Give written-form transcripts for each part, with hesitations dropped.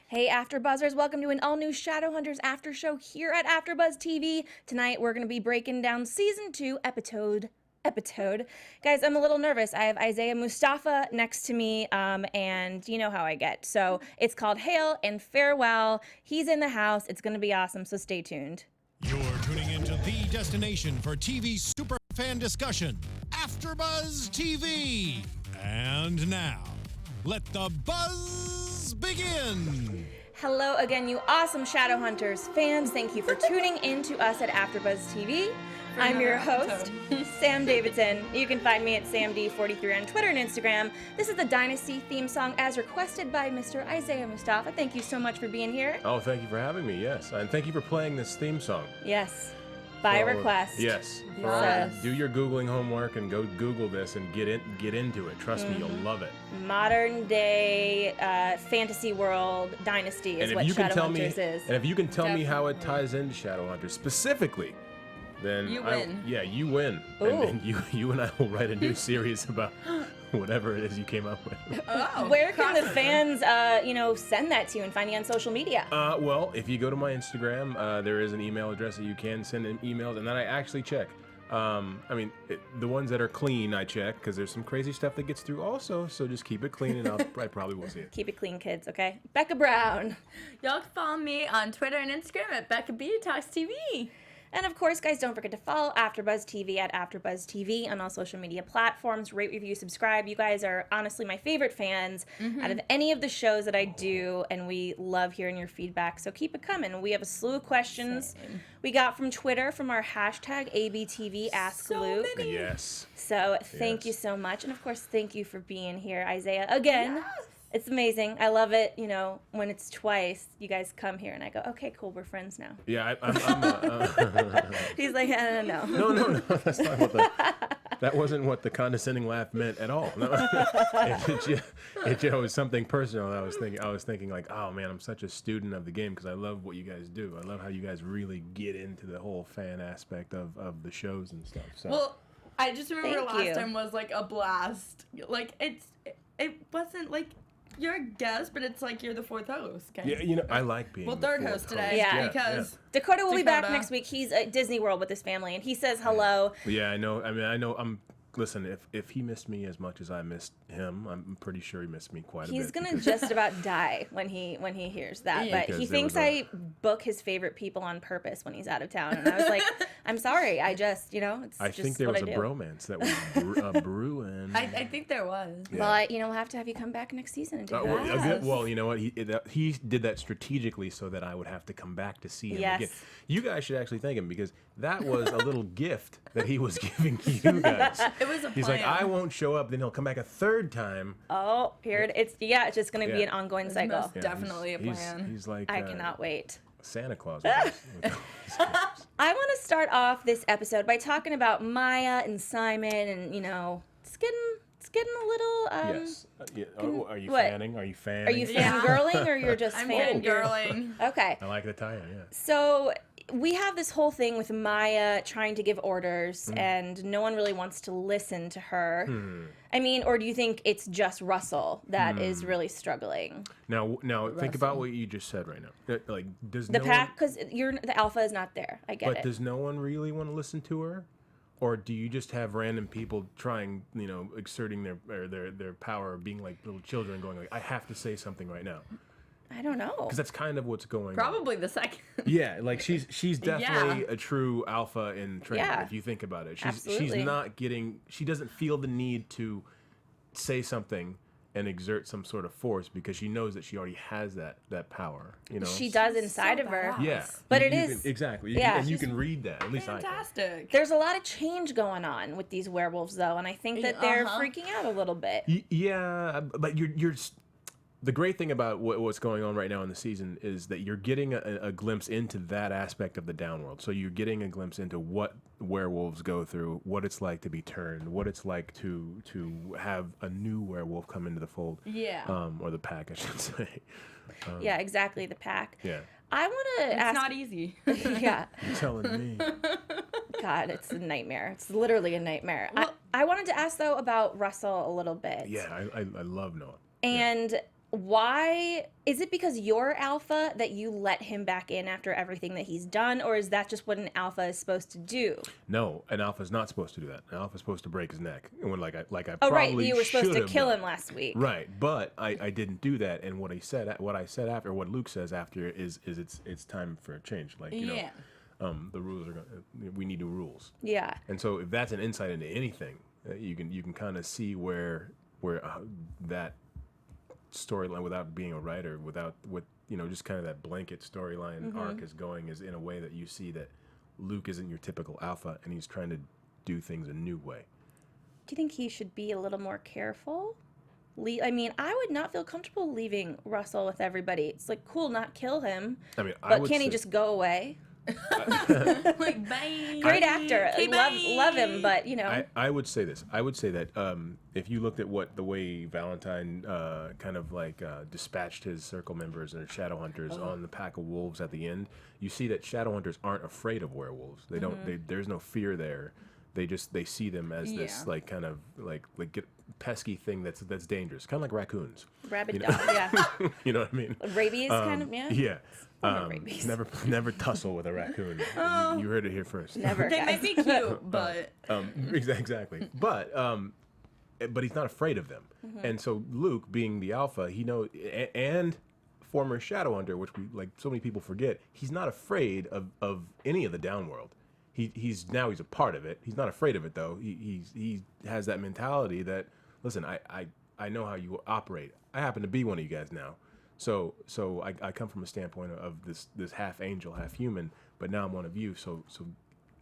Hey AfterBuzzers, welcome to an all-new Shadowhunters after show here at AFTERBUZZ TV. Tonight we're going to be breaking down Season 2, episode. Guys, I'm a little nervous. I have Isaiah Mustafa next to me, and you know how I get. So it's called Hail and Farewell. He's in the house. It's going to be awesome, so stay tuned. You're tuning into the destination for TV superfan discussion, AfterBuzzz TV. And now, let the buzz begin. Hello again, you awesome Shadowhunters fans. Thank you for tuning in to us at AfterBuzzz TV. I'm your host, Sam Davidson. You can find me at SamD43 on Twitter and Instagram. This is the Dynasty theme song as requested by Mr. Isaiah Mustafa. Thank you so much for being here. Oh, thank you for having me, yes. And thank you for playing this theme song. Yes, by request. Yes. Yes. Do your Googling homework and go Google this and get into it. Trust me, you'll love it. Modern day fantasy world Dynasty is what Shadowhunters is. And if you can tell me how it ties into Shadowhunters specifically, then you win. You win. Ooh. And you and I will write a new series about whatever it is you came up with. Oh, where can the fans, send that to you and find you on social media? Well, if you go to my Instagram, there is an email address that you can send in emails, and then I actually check. The ones that are clean, I check, because there's some crazy stuff that gets through also, so just keep it clean, and I probably will see it. Keep it clean, kids, okay? Becca Brown. Y'all can follow me on Twitter and Instagram at Becca B Talks TV. And of course, guys, don't forget to follow AfterBuzzz TV at AfterBuzzz TV on all social media platforms. Rate, review, subscribe. You guys are honestly my favorite fans out of any of the shows that I do, and we love hearing your feedback. So keep it coming. We have a slew of questions we got from Twitter from our hashtag ABTVAskLuke. Many. Yes. So thank you so much, and of course, thank you for being here, Isaiah. Again. Yes. It's amazing. I love it, when it's twice, you guys come here and I go, okay, cool, we're friends now. Yeah, He's like, no. No, that's not that wasn't what the condescending laugh meant at all. No. It was something personal. I was thinking like, oh man, I'm such a student of the game because I love what you guys do. I love how you guys really get into the whole fan aspect of the shows and stuff. So. Well, I just remember last time was like a blast. Like it wasn't like you're a guest, but it's like you're the fourth host. Okay? Yeah, I like being the third host today. Yeah, because Dakota will be back next week. He's at Disney World with his family, and he says hello. Yeah, I know. I know. Listen, if he missed me as much as I missed him, I'm pretty sure he missed me quite a bit. He's gonna just about die when he hears that. Yeah. But he thinks I book his favorite people on purpose when he's out of town, and I was like, I'm sorry. I just, it's I just think there was a do. bromance that was brewing. I think there was. Yeah. Well, we'll have to have you come back next season and do that. Well, you know what? He did that strategically so that I would have to come back to see him again. You guys should actually thank him because that was a little gift that he was giving you guys. It was a plan. He's like, I won't show up, then he'll come back a third time. Oh, here it is. It's just going to be an ongoing cycle. Most definitely a plan. He's like, I cannot wait. Santa Claus. I want to start off this episode by talking about Maya and Simon, and it's getting a little. Yes. Are you fanning? Are you fanning? Are you fangirling, or you're just I'm fangirling? Okay. I like the tie-in. Yeah. So we have this whole thing with Maya trying to give orders, and no one really wants to listen to her. I mean, or do you think it's just Russell that is really struggling? Now, think about what you just said right now. Like, does the pack, because the alpha is not there. I get it. But does no one really want to listen to her? Or do you just have random people trying, exerting their power, being like little children, going like, I have to say something right now? I don't know. Because that's kind of what's going on. Probably the second. Yeah, like she's definitely a true alpha in training, if you think about it. She doesn't feel the need to say something and exert some sort of force because she knows that she already has that power. She does inside of her. Yeah, but exactly. And you can read that. At least fantastic. I can. There's a lot of change going on with these werewolves, though, and I think that they're freaking out a little bit. Yeah, but you're. The great thing about what's going on right now in the season is that you're getting a glimpse into that aspect of the downworld. So you're getting a glimpse into what werewolves go through, what it's like to be turned, what it's like to have a new werewolf come into the fold. Yeah. Or the pack, I should say. Yeah, exactly, the pack. Yeah. I want to ask... It's not easy. Yeah. You're telling me. God, it's a nightmare. It's literally a nightmare. Well, I wanted to ask, though, about Russell a little bit. Yeah, I love Noah. And... why is it because you're alpha that you let him back in after everything that he's done, or is that just what an alpha is supposed to do? No, an alpha's not supposed to do that. An alpha's supposed to break his neck. And when I Oh, probably right, you were supposed to should have kill done. him last week. Right, but I didn't do that. And what I said after, what Luke says after is it's time for a change. Like, you know, the rules we need new rules. Yeah. And so if that's an insight into anything, you can kind of see where that storyline, without being a writer, with you know, just kind of that blanket storyline arc is going, is in a way that you see that Luke isn't your typical alpha, and he's trying to do things a new way. Do you think he should be a little more careful? I mean, I would not feel comfortable leaving Russell with everybody. It's like, cool, not kill him. I mean, but can he just go away? Like, bye. Great actor. Okay, love him, but you know. I would say this. I would say that if you looked at the way Valentine kind of like dispatched his circle members and Shadowhunters on the pack of wolves at the end, you see that Shadowhunters aren't afraid of werewolves. They don't. There's no fear there. They see them as this like kind of like pesky thing that's dangerous, kind of like raccoons. Rabid dog, yeah. You know what I mean? Rabies kind of, yeah. Yeah. Rabies. Never tussle with a raccoon. You heard it here first. Never. They might be cute, but Exactly. But he's not afraid of them. And so Luke, being the alpha, he knows, and former Shadowhunter, which so many people forget, he's not afraid of any of the downworld. He's a part of it. He's not afraid of it though. He has that mentality that, listen, I know how you operate. I happen to be one of you guys now. So I come from a standpoint of this half angel, half human, but now I'm one of you. So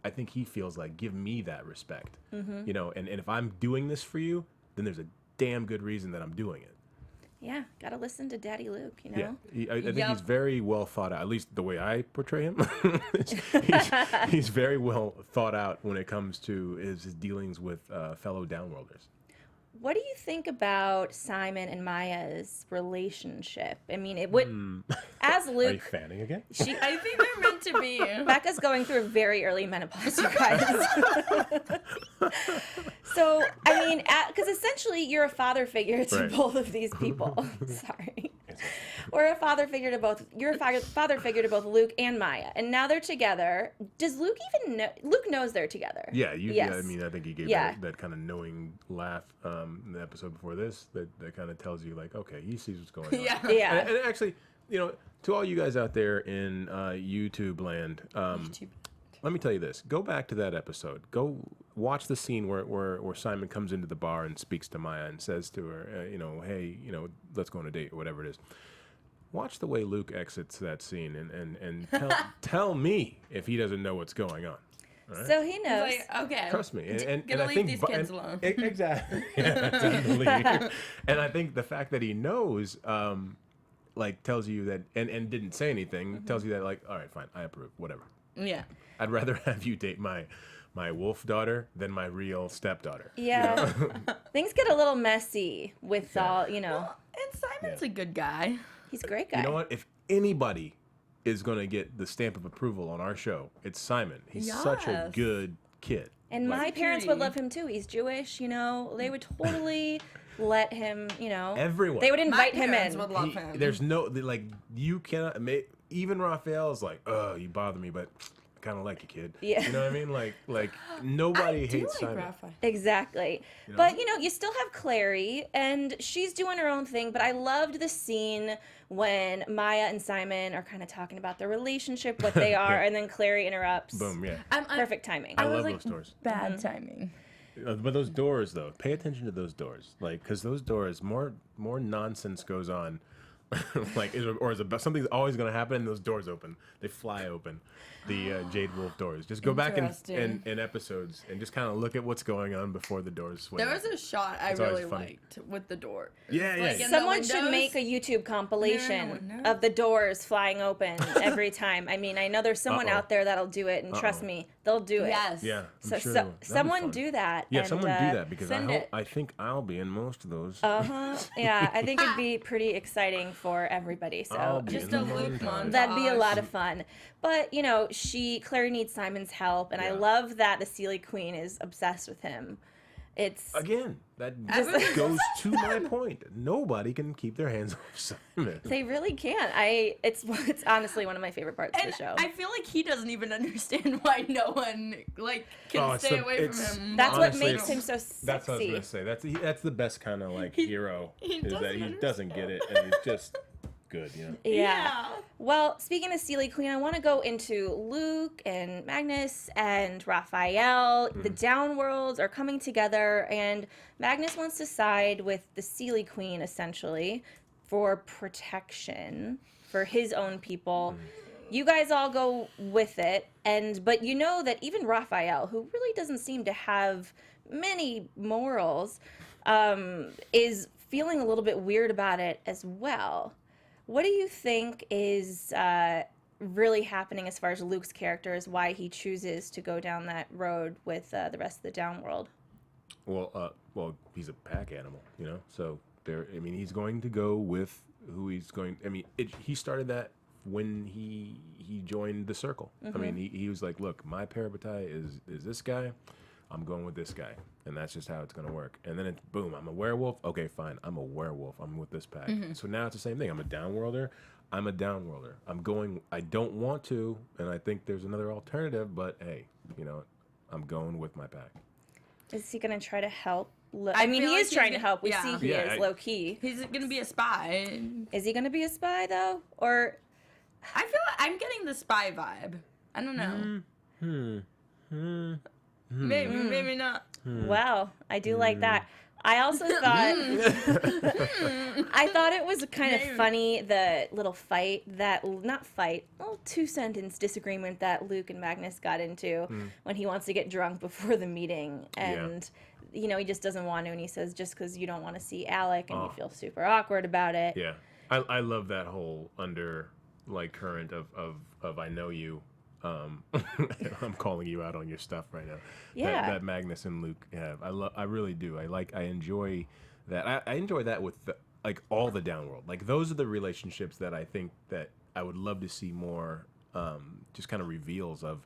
I think he feels like, give me that respect, you know. And if I'm doing this for you, then there's a damn good reason that I'm doing it. Yeah, gotta listen to Daddy Luke, you know? Yeah, I think he's very well thought out, at least the way I portray him. he's very well thought out when it comes to his dealings with fellow downworlders. What do you think about Simon and Maya's relationship? I mean, it would, as Luke... Are you fanning again? I think they're meant to be. Becca's going through a very early menopause, you guys. So, I mean, because essentially you're a father figure to both of these people. Sorry. Or a father figure to both, you're a father figure to both Luke and Maya. And now they're together. Does Luke even know? Luke knows they're together. Yeah, yes. I mean, I think he gave that kind of knowing laugh in the episode before this that kind of tells you, like, okay, he sees what's going on. Yeah. And actually, you know, to all you guys out there in YouTube land, let me tell you this. Go back to that episode. Go watch the scene where Simon comes into the bar and speaks to Maya and says to her, you know, hey, you know, let's go on a date or whatever it is. Watch the way Luke exits that scene and tell me if he doesn't know what's going on. Right? So he knows. Like, okay. Trust me. And Gonna I leave think these kids alone. Exactly. Yeah, definitely. And I think the fact that he knows, like, tells you that, and didn't say anything, tells you that, like, all right, fine, I approve, whatever. Yeah. I'd rather have you date my wolf daughter than my real stepdaughter. Yeah. You know? Things get a little messy with all, you know. Well, and Simon's a good guy. He's a great guy. You know what? If anybody is going to get the stamp of approval on our show, it's Simon. He's such a good kid. And my parents would love him too. He's Jewish, you know. They would totally let him, you know. Everyone. They would invite him in. Would love him. There's no, like, you cannot, even Raphael's like, oh, you bother me, but I kind of like you, kid. Yeah. You know what I mean? Like nobody hates Simon. Raphael. Exactly. You know? But, you know, you still have Clary, and she's doing her own thing, but I loved the scene when Maya and Simon are kind of talking about their relationship, what they are, and then Clary interrupts. Boom, yeah. Perfect timing. I love those doors. Bad timing. But those doors, though, pay attention to those doors. Like, because those doors, more nonsense goes on. Like, something's always going to happen, and those doors open. They fly open. The Jade Wolf doors. Just go back in episodes and just kind of look at what's going on before the doors swing. There was a shot I really liked with the door. Yeah, Like, yeah. Someone should make a YouTube compilation of the doors flying open every time. I mean, I know there's someone out there that'll do it, and trust me, they'll do it. Yes. Yeah, So, I'm sure so someone do that. Yeah, and, someone do that, because send it. I think I'll be in most of those. Yeah, I think it'd be pretty exciting for everybody. I'll So be Just in a the Luke montage. montage. that'd be a lot of fun. But, you know, Clary needs Simon's help, and I love that the Sealy Queen is obsessed with him. It's Again, that goes to my point. Nobody can keep their hands off Simon. they really can't. It's honestly one of my favorite parts of the show. I feel like he doesn't even understand why no one can stay away from him. That's honestly, what makes him so sexy. That's what I was gonna say. That's the best kind of hero he is that he doesn't doesn't get it and he's just good, you know. Yeah. Well, speaking of Seelie Queen, I want to go into Luke and Magnus and Raphael. The Downworlds are coming together, and Magnus wants to side with the Seelie Queen, essentially, for protection for his own people. You guys all go with it, but you know that even Raphael, who really doesn't seem to have many morals, is feeling a little bit weird about it as well. What do you think is really happening as far as Luke's character, is why he chooses to go down that road with the rest of the Downworld? Well, he's a pack animal, you know. So he's going to go with who he's going. He started that when he joined the Circle. He was like, look, my parabatai is this guy. I'm going with this guy, and that's just how it's going to work. And then it's boom, I'm a werewolf. Okay, fine, I'm a werewolf. I'm with this pack. So now it's the same thing. I'm a downworlder. I'm a downworlder. I don't want to, and I think there's another alternative, but hey, you know, I'm going with my pack. Is he going to try to help? I he is trying to help. We see he is low-key. He's going to be a spy. Is he going to be a spy, though? Or... I feel like I'm getting the spy vibe. I don't know. Maybe not. Wow, I do like that. I also thought I thought it was kind of funny, the little little two-sentence disagreement that Luke and Magnus got into when he wants to get drunk before the meeting, and you know, he just doesn't want to, and he says just because you don't want to see Alec, and you feel super awkward about it. Yeah, I love that whole current of I know you. I'm calling you out on your stuff right now. Yeah. That Magnus and Luke have. I really do. I enjoy that. I enjoy that with all the Downworld. Like, those are the relationships that I think that I would love to see more. Just kind of reveals of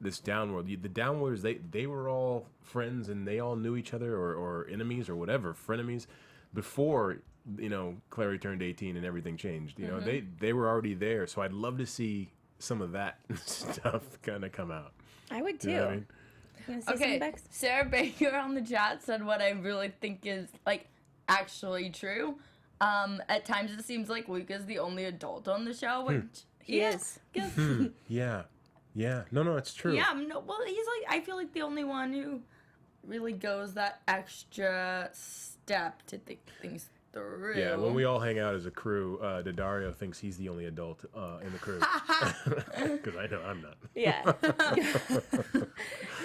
this Downworld. The Downworlders, they were all friends and they all knew each other or enemies or whatever, frenemies before, you know, Clary turned 18 and everything changed. You know, they were already there. So I'd love to see some of that stuff kind of come out. I would too. You know what I mean? You wanna say something, Bex? Sarah Baker on the chat said what I really think is actually true. At times it seems like Luke is the only adult on the show, which he is. Yeah. No, it's true. Yeah, well, he's I feel like the only one who really goes that extra step to think things through. Yeah, when we all hang out as a crew, Daddario thinks he's the only adult in the crew. Because I know I'm not. Yeah.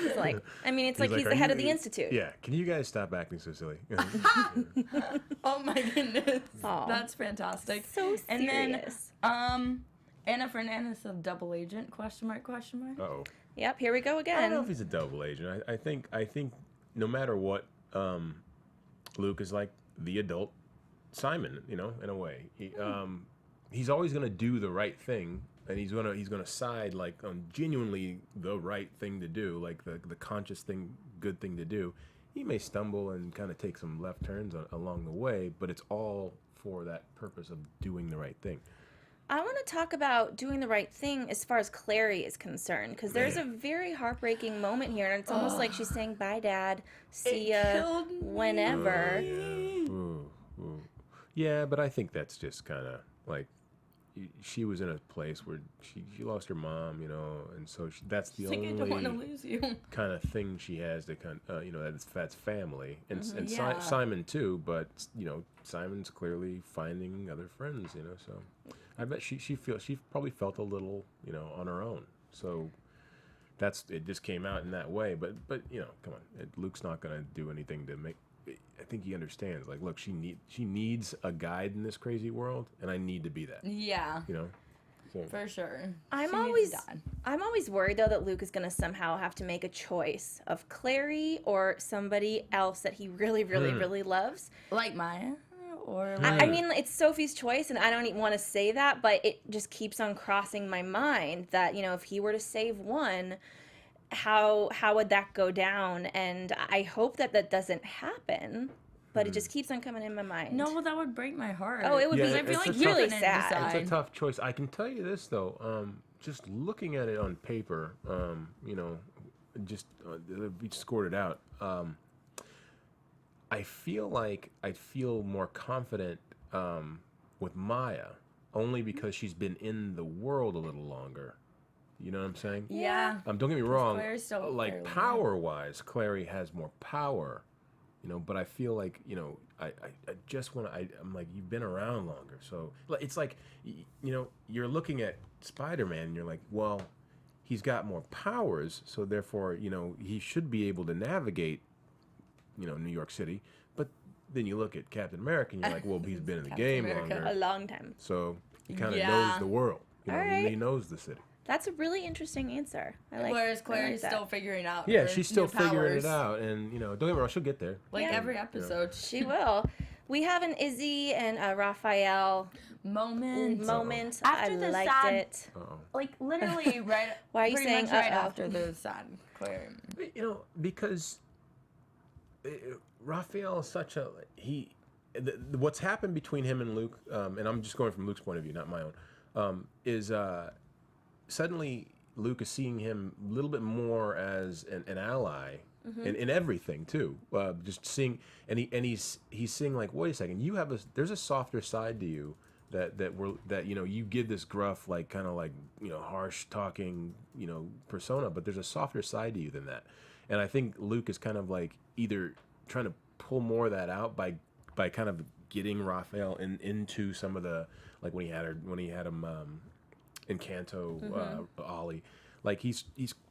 It's he's the head of the institute. Yeah, can you guys stop acting so silly? Oh my goodness. Aww. That's fantastic. So serious. And then, Anna Fernandez of Double Agent, question mark. Uh-oh. Yep, here we go again. I don't know if he's a double agent. I think no matter what, Luke is like the adult Simon, you know, in a way. He's always gonna do the right thing, and he's gonna side on genuinely the right thing to do, like the conscious thing, good thing to do. He may stumble and kind of take some left turns along the way, but it's all for that purpose of doing the right thing. I want to talk about doing the right thing as far as Clary is concerned, because there's a very heartbreaking moment here, and it's almost like she's saying, "Bye, Dad. See ya whenever." Yeah, but I think that's just kind of she was in a place where she lost her mom, you know, and so that's the only I don't want to lose you kind of thing she has to you know, that's family, and yeah. Simon too, but you know, Simon's clearly finding other friends, you know, so I bet she probably felt a little, you know, on her own, so it just came out in that way, but you know, come on, Luke's not gonna do anything to make. I think he understands. Look, she needs a guide in this crazy world, and I need to be that. Yeah. You know. So. For sure. I'm always worried though that Luke is gonna somehow have to make a choice of Clary or somebody else that he really, really, really loves. Like Maya. Or I mean, it's Sophie's choice, and I don't even want to say that, but it just keeps on crossing my mind that, you know, if he were to save one, how would that go down? And I hope that that doesn't happen, but it just keeps on coming in my mind. No, that would break my heart. Oh, it would be. Yeah, I feel it's like a tough- really couldn't sad. decide. It's a tough choice. I can tell you this though, just looking at it on paper, you know, just we scored it out. I feel like I feel more confident with Maya, only because she's been in the world a little longer. You know what I'm saying? Yeah. Don't get me wrong. Claire's still Like fairly power-wise, Clary has more power. You know, but I feel like, you know, I just want to, I'm like, you've been around longer. So it's like, you know, you're looking at Spider-Man and you're like, well, he's got more powers. So therefore, you know, he should be able to navigate, you know, New York City. But then you look at Captain America and you're like, well, he's been in the game longer. A long time. So he kind of Yeah. knows the world. You know, All right. he knows the city. That's a really interesting answer. I like. Whereas I like Clary's that. still figuring out. Yeah, her she's still new figuring it powers. out. And, you know, don't get me wrong, she'll get there. Like Yeah. every episode. She will. We have an Izzy and a Raphael Moment. moment. After I the liked sad- it. Uh-oh. Like literally right. Why are you pretty saying much right uh-oh? after the sad Claire? You know, because Raphael is such a what's happened between him and Luke, and I'm just going from Luke's point of view, not my own, is suddenly Luke is seeing him a little bit more as an ally in everything too. Just seeing, and he's seeing like, wait a second, you have there's a softer side to you that you know, you give this gruff, like kind of like, you know, harsh talking, you know, persona, but there's a softer side to you than that. And I think Luke is kind of like either trying to pull more of that out by kind of getting Raphael into some of the, like when he had him in Kanto, Ollie, like he's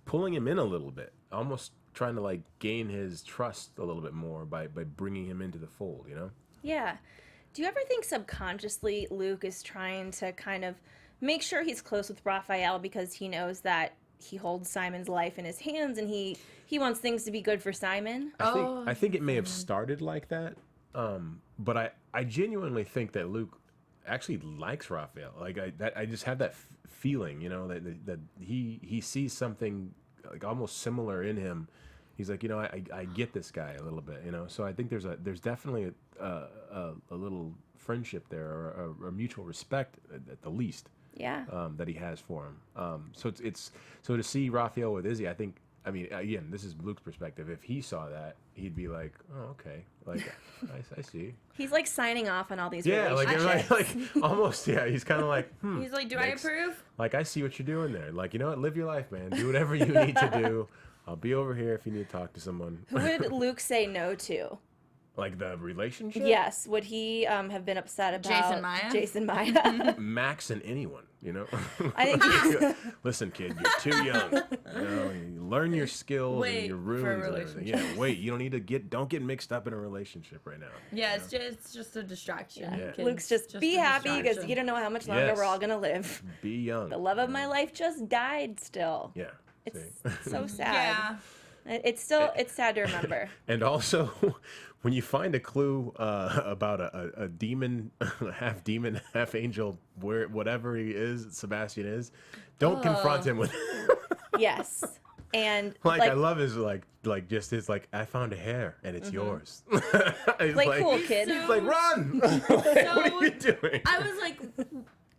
pulling him in a little bit, almost trying to like gain his trust a little bit more by bringing him into the fold, you know? Yeah. Do you ever think subconsciously Luke is trying to kind of make sure he's close with Raphael because he knows that he holds Simon's life in his hands and he wants things to be good for Simon? I think it may have started like that, but I genuinely think that Luke actually likes Raphael. Like I just have that feeling, you know, that he sees something like almost similar in him. He's like, you know, I get this guy a little bit, you know. So I think there's definitely a little friendship there, or a mutual respect at the least. Yeah. That he has for him. So so to see Raphael with Izzy, I mean, again, this is Luke's perspective. If he saw that, he'd be like, oh, okay, like I see. He's like signing off on all these Yeah, relationships. like almost, yeah. He's kind of like, He's like, do I approve? like, I see what you're doing there. Like, you know what? Live your life, man. Do whatever you need to do. I'll be over here if you need to talk to someone. Who would Luke say no to? Like the relationship? Yes. Would he have been upset about Jason Maya? Max and anyone, you know? I think Listen, kid, you're too young. You know, you learn your skills and Wait your for a runes and everything. relationship. Yeah, wait. You don't need to don't get mixed up in a relationship right now. Yeah, it's just a distraction. Yeah. Kids. Luke's just be a happy because distraction. you don't know how much longer Yes. we're all going to live. Be young. The love of my life just died still. Yeah. It's see? so sad. Yeah. It's sad to remember. And also, when you find a clue about a demon, half angel, whatever he is, Sebastian is, don't confront him with. Yes. And Like I love his like just his like, I found a hair and it's yours. He's like cool kid. He's like, run! What are you doing? I was like,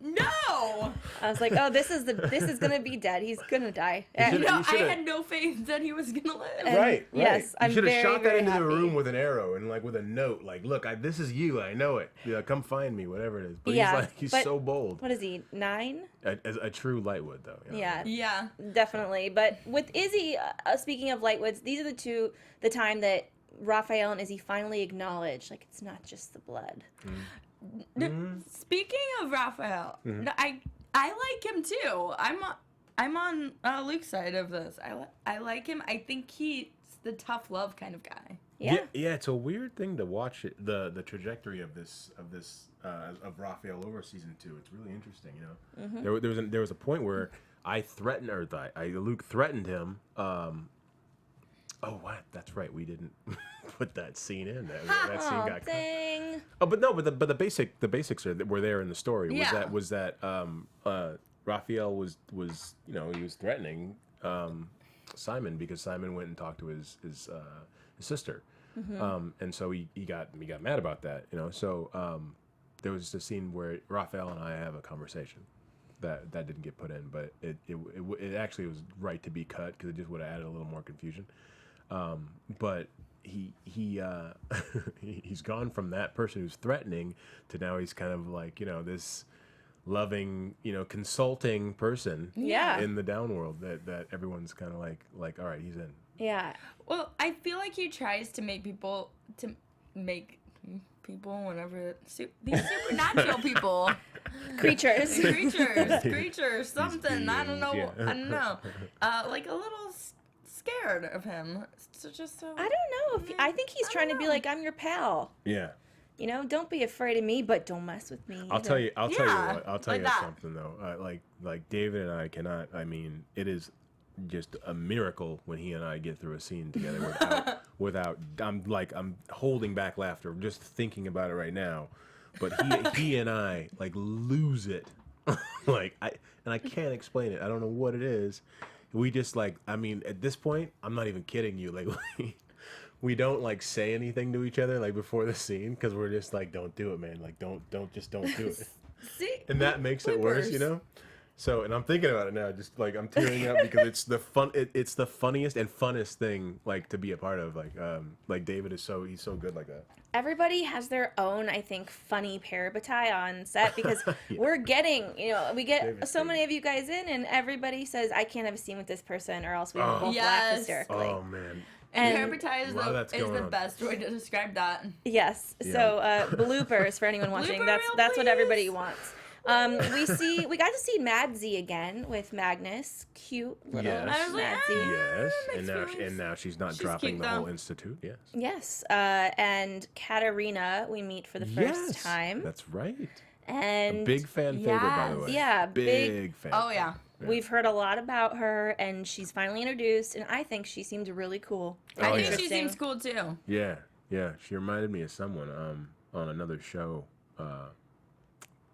no. I was like, oh, this is gonna be dead. He's gonna die. should've- No, I should've- had no faith that he was gonna live. Right. Yes, I'm You should have very, shot that very into happy. the room with an arrow and like with a note, like, look, this is you. I know it. Yeah, come find me, whatever it is. But Yeah, he's but- so bold. What is he? 9? A true Lightwood, though. You know? Yeah. Yeah. Definitely. But with Izzy, speaking of Lightwoods, these are the time that Raphael and Izzy finally acknowledge, like, it's not just the blood. Speaking of Raphael, no, I like him too. I'm on Luke's side of this. I like him. I think he's the tough love kind of guy. Yeah. Yeah, it's a weird thing to watch the trajectory of of Raphael over season 2. It's really interesting, you know. Mm-hmm. There was a point where Luke threatened him. Oh, what? That's right. We didn't put that scene in. That scene Oh, got cut. dang. Oh, but no, but the basics were there in the story. Yeah. Was that Raphael was he was threatening Simon, because Simon went and talked to his sister, and so he got mad about that, you know. So there was a scene where Raphael and I have a conversation that didn't get put in, but it actually was right to be cut because it just would have added a little more confusion. But he's gone from that person who's threatening to now he's kind of like, you know, this loving, you know, consulting person in the downworld that everyone's kind of like, all right, he's in. Yeah. Well, I feel like he tries to make people whenever these supernatural people Creatures. something. I don't know. Yeah. I don't know. Like a little scared of him. So just so. I don't know. I think he's trying to be like, I'm your pal. Yeah. You know, don't be afraid of me, but don't mess with me. I'll tell you Yeah, what. I'll tell like you that. something though. Like David and I cannot. I mean, it is just a miracle when he and I get through a scene together without. I'm holding back laughter just thinking about it right now. But he and I like lose it. I can't explain it. I don't know what it is. We just like. I mean, at this point, I'm not even kidding you. Like. We don't like say anything to each other like before the scene because we're just like, don't do it, man. Like, don't do it. See, And that makes it worse, you know. So, and I'm thinking about it now, just like I'm tearing up because it's the fun. It's the funniest and funnest thing like to be a part of. Like David he's so good like that. Everybody has their own, I think, funny peripatetic on set because we're getting, you know, we get David's so many of you guys in, and everybody says, I can't have a scene with this person, or else we will both laugh hysterically. Oh man. And Peripatetic is the best way to describe that. yes, Yeah. So bloopers for anyone watching. Blooper That's reel, what please. everybody wants. We got to see Madsy again with Magnus, cute little Yes. I was like, Madsy. Yes, makes and now she's not She's dropping cute, the whole though. institute. Yes. Yes, and Katerina we meet for the first time, That's right. and A big fan favorite, by the Yes. way. Yeah, big fan. Oh yeah. we've heard a lot about her, and she's finally introduced, and I think she seemed really cool. Oh, I think yeah. she Interesting. seems cool too. Yeah, she reminded me of someone on another show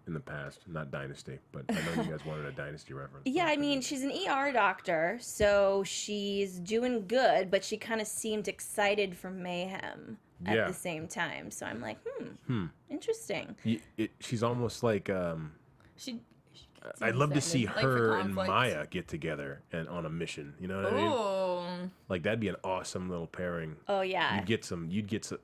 in the past, not Dynasty, but I know you guys wanted a Dynasty reference. Yeah, I mean, she's an ER doctor, so she's doing good, but she kind of seemed excited for mayhem at Yeah. the same time. So I'm like, interesting. She's almost like She I'd love to see like for her and conflict. Maya get together and on a mission. You know what I mean? Ooh. Like that'd be an awesome little pairing. Oh yeah, You'd get some.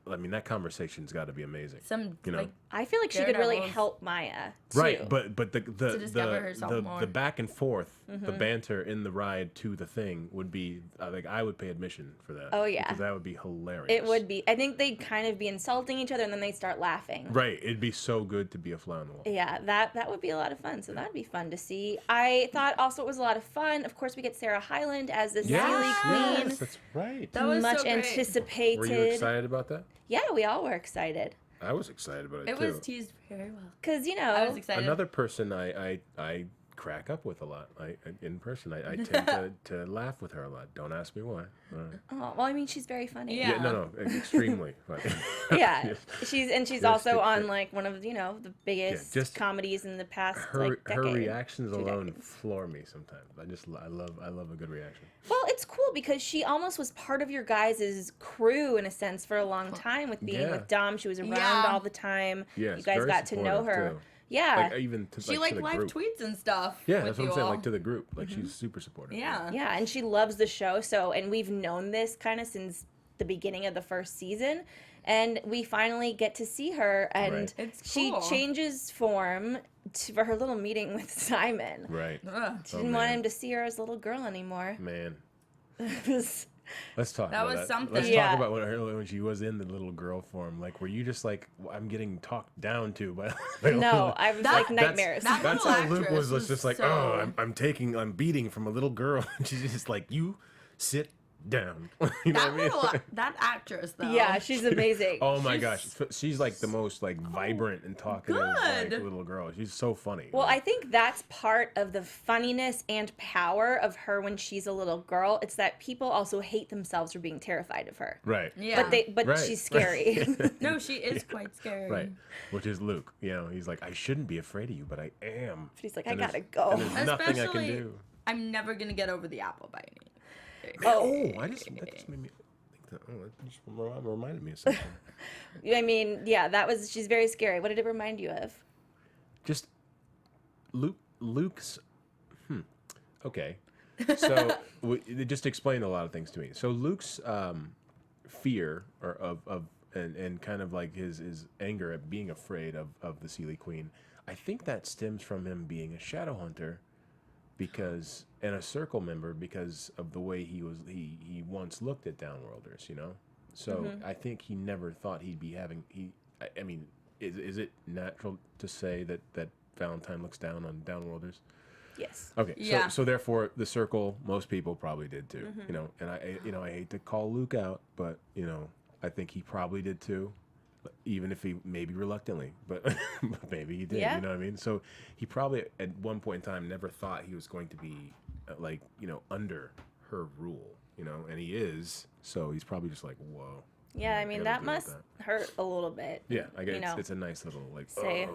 I mean, that conversation's got to be amazing. Some You know. like I feel like she could really Daredevils. help Maya too. Right, but the discover herself more. the back and forth, the banter in the ride to the thing would be like I would pay admission for that. Oh, yeah. because that would be hilarious. It would be. I think they'd kind of be insulting each other, and then they'd start laughing. Right, it'd be so good to be a fly on the wall. Yeah, that would be a lot of fun. So that'd be fun to see. I thought also it was a lot of fun. Of course, we get Sarah Hyland as the Sealy Queen. Yes, that's right. That was Much so great. anticipated. Were you excited about that? Yeah, we all were excited. I was excited about it, It too. was teased very well. Because, you know, I was excited. Another person I crack up with a lot. In person, I tend to laugh with her a lot. Don't ask me why. oh, well, I mean, she's very funny. Yeah. No, extremely funny. Yeah, she's Just also on to- like one of the biggest just comedies in the past her like decade. her reactions two alone decades. floor me sometimes. I love a good reaction. Well, it's cool because she almost was part of your guys' crew in a sense for a long time with being Yeah. with Dom. She was around Yeah. all the time. Yes, you guys very got to know supportive, her. too. Yeah. Like even to, She like, to like the live group. tweets and stuff. Yeah, with that's what I'm you saying. all. Like to the group, like she's super supportive. Yeah. Yeah, and she loves the show. So, and we've known this kind of since the beginning of the first season, and we finally get to see her, and Right. It's she cool. changes form for her little meeting with Simon. Right. Ugh. She didn't want man. him to see her as a little girl anymore. Man, It was- let's talk That about was that. something. Let's Yeah. talk about when she was in the little girl form. Like, were you just like, I'm getting talked down to by? no, I was That- like that's- nightmares. that- That's little how Luke actress was is just like, so- oh, I'm beating from a little girl. And she's just like, you sit down. You know what I mean? That actress though. Yeah, she's amazing. Oh my She's- gosh, she's like the most like vibrant and talkative like, Good. little girl. She's so funny. Well, I think that's part of the funniness and power of her when she's a little girl. It's that people also hate themselves for being terrified of her. right, Yeah. But Right, she's scary. No, she is quite scary. right. Which is Luke. You know, he's like, I shouldn't be afraid of you, but I am. She's like, And I there's- gotta go. and there's nothing I can Especially- do. I'm never gonna get over the apple biting. I just that just made me think that. Oh, that just reminded me of something. I mean, yeah, she's very scary. What did it remind you of? Just Luke's. Okay, so it just explained a lot of things to me. So Luke's fear and kind of like his anger at being afraid of the Seelie Queen. I think that stems from him being a Shadowhunter, and a Circle member because of the way he once looked at Downworlders, you know. So I think he never thought he'd be having I mean, is it natural to say that Valentine looks down on Downworlders? Yes. Okay. Yeah. So therefore, the Circle, most people probably did too. You know, and I hate to call Luke out, but you know, I think he probably did too, even if he maybe reluctantly, but but maybe he did. Yeah. You know what I mean? So he probably at one point in time never thought he was going to be like, you know, under her rule. You know, and he is. So he's probably just like, whoa. Yeah, I mean, that deal with must hurt a little bit. Yeah, I guess you know, it's a nice little like. say,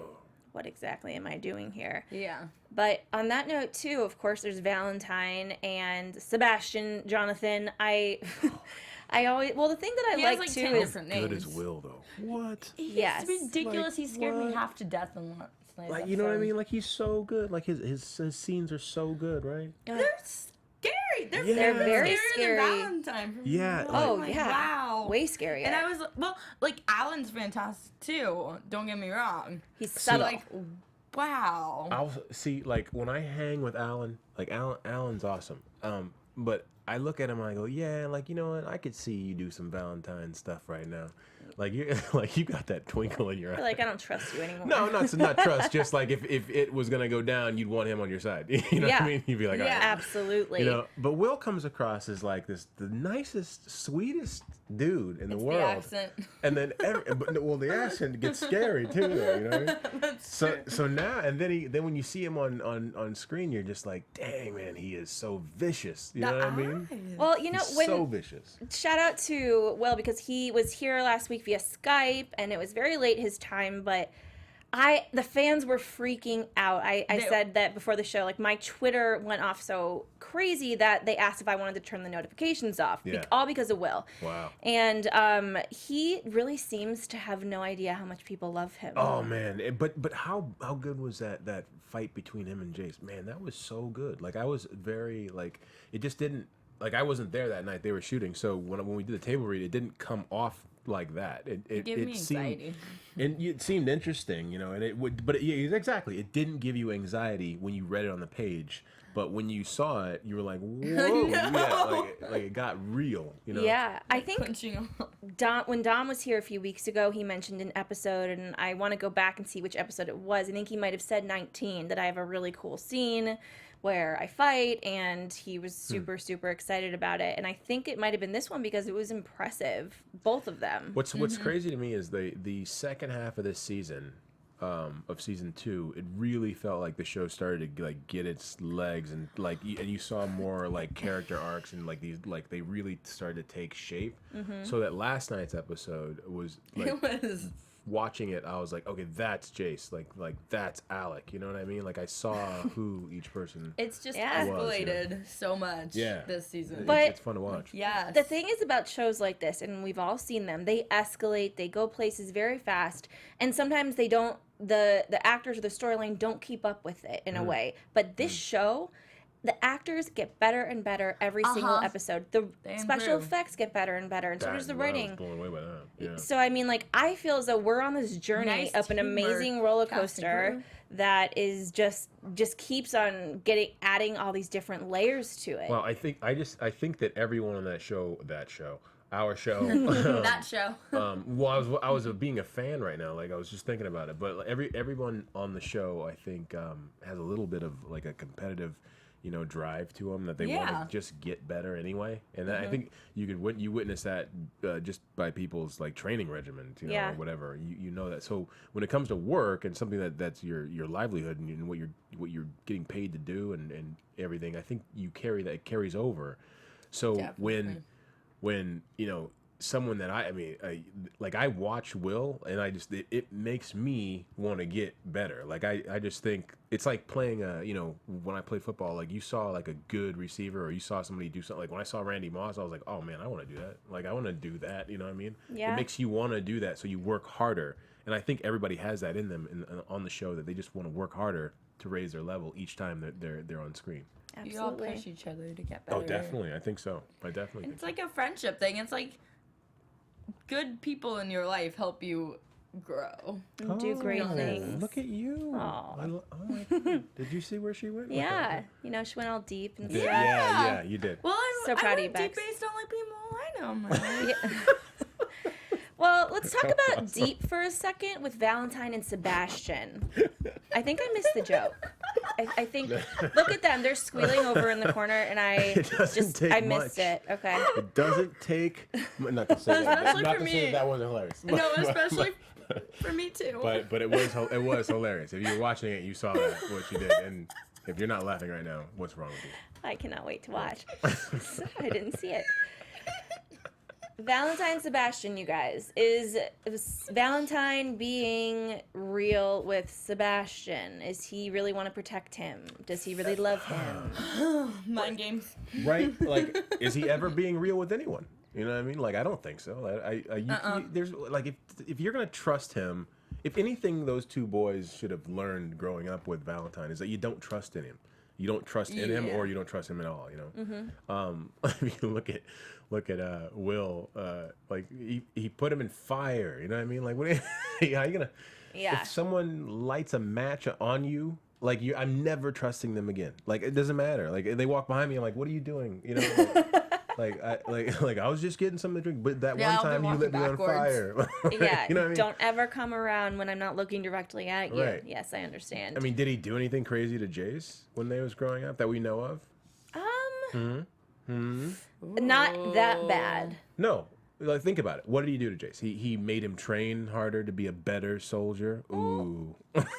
what exactly am I doing here? Yeah. But on that note, too, of course, there's Valentine and Sebastian, Jonathan. I always, the thing that I He like, has, too, 10 is, different names. Good as Will though. What? Yes. It's ridiculous. Like, He scared me what? half to death in last night's Like, you know what I episode. mean? Like, he's so good. Like his scenes are so good, right? They're scary. They're Yeah. very scarier scary. than Valentine. For me. Yeah, oh, I'm like, yeah. Wow. Way scarier. And I was like Alan's fantastic too. Don't get me wrong. He's subtle. Like, wow. I'll see, like, when I hang with Alan, like, Alan's awesome. But I look at him and I go, yeah, like, you know what? I could see you do some Valentine stuff right now. Like, you like, you got that twinkle in your eye. I feel like I don't trust you anymore. No, not trust. Just like if it was gonna go down, you'd want him on your side. You know what Yeah. I mean? You'd be like, all right. Absolutely. You know, but Will comes across as like the nicest, sweetest dude in the world. The accent. And then, the accent gets scary too. Though, you know what I mean? That's So true. so now and then when you see him on screen, you're just like, dang man, he is so vicious. You know what I mean? Well, you know, He's when so vicious. shout out to Will because he was here last week via Skype and it was very late his time, but the fans were freaking out. I said that before the show, like my Twitter went off so crazy that they asked if I wanted to turn the notifications off, Yeah. all because of Will. Wow. And he really seems to have no idea how much people love him. Oh man, but how good was that fight between him and Jace? Man, that was so good. Like I was very like it just didn't like I wasn't there that night they were shooting. So when we did the table read, it didn't come off like that. It gave me seemed anxiety. and it seemed interesting, you know. And it would, but yeah, exactly. It didn't give you anxiety when you read it on the page. But when you saw it, you were like, "Whoa!" Yeah, like it got real, you know. Yeah, I think Punching him. when Dom was here a few weeks ago, he mentioned an episode, and I want to go back and see which episode it was. I think he might have said 19, that I have a really cool scene where I fight, and he was super, super excited about it. And I think it might have been this one because it was impressive, both of them. What's crazy to me is the second half of this season, of season 2, it really felt like the show started to like get its legs and like and you saw more like character arcs and like these like they really started to take shape. So that last night's episode was like It was. watching it, I was like, okay, that's Jace, like that's Alec. You know what I mean? Like I saw who each person. It's just Yeah. escalated so much Yeah. this season. But- it's fun to watch. yes. The thing is about shows like this, and we've all seen them, they escalate, they go places very fast, and sometimes they don't, the actors or the storyline don't keep up with it in a way. But this show, the actors get better and better every single episode. The They special improve. effects get better and better, and so does the I writing. was blown away by that. Yeah. So I mean, like, I feel as though we're on this journey Nice up an teamwork, amazing roller cast and coaster crew. that is just keeps on adding all these different layers to it. Well, I think that everyone on that show, our show, that show. well, I was being a fan right now. Like I was just thinking about it, but everyone on the show, I think, has a little bit of like a competitive, you know, drive to them that they want Yeah. to just get better anyway. And I think you witness that just by people's like training regimen, you know, Yeah. or whatever. You know that. So when it comes to work and something that's your livelihood and what you're getting paid to do and everything, I think it carries over. So Definitely. when you know someone that like I watch Will, and it makes me want to get better. Like I just think it's like playing when I play football, like you saw like a good receiver or you saw somebody do something. Like when I saw Randy Moss, I was like, oh man, I want to do that. Like I want to do that. You know what I mean? Yeah. It makes you want to do that, so you work harder. And I think everybody has that in them on the show, that they just want to work harder to raise their level each time that they're on screen. You all Absolutely. push each other to get better. Oh, definitely. I think so. I definitely think It's like a friendship thing. It's like good people in your life help you grow. And do great things. Look at you. Aw. Did you see where she went? with Yeah, that? she went all deep and Yeah, stuff. yeah, you did. Well, So proud of you, I went deep Bex. based on like people I know. Yeah. Well, let's talk about deep for a second with Valentine and Sebastian. I think I missed the joke. I think, look at them. They're squealing over in the corner, and I missed much. it. Okay. It doesn't take. Not to say that. Especially Not for to say me. that wasn't hilarious. No, especially for me too. But it was hilarious. If you were watching it, you saw what she did. And if you're not laughing right now, what's wrong with you? I cannot wait to watch. I didn't see it. Valentine Sebastian, you guys. Is Valentine being real with Sebastian? Is he really want to protect him? Does he really love him? Mind games. Right? Like, is he ever being real with anyone? You know what I mean? Like, I don't think so. There's like, if you're gonna trust him, if anything, those two boys should have learned growing up with Valentine is that you don't trust in him. You don't trust in him, or you don't trust him at all. You know. If you look at Will, like he put him in fire. You know what I mean? Like, what? How you gonna? Yeah. If someone lights a match on you, like I'm never trusting them again. Like it doesn't matter. Like they walk behind me, I'm like, what are you doing? You know. Like I was just getting something to drink, but that Yeah, one I'll be time you lit me on walking fire. Yeah. You know what I mean? Don't ever come around when I'm not looking directly at you. Right. Yes, I understand. I mean, did he do anything crazy to Jace when they was growing up that we know of? Not that bad. No. Like, think about it. What did he do to Jace? He made him train harder to be a better soldier. Ooh.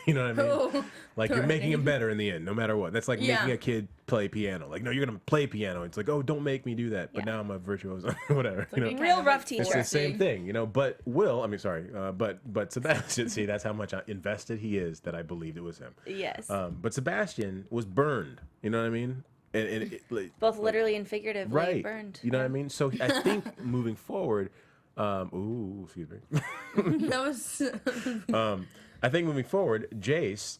You know what I mean? Ooh. Like, you're making him better in the end, no matter what. That's like Yeah. making a kid play piano. Like, no, you're going to play piano. It's like, oh, don't make me do that. But Yeah. now I'm a virtuoso. Whatever. You know? Like Real rough It's teacher. the same thing, you know. But but Sebastian, see, that's how much invested he is that I believed it was him. Yes. But Sebastian was burned. You know what I mean? And Both literally and figuratively right. burned. You know what I mean? So I think moving forward, excuse me. That was. I think moving forward, Jace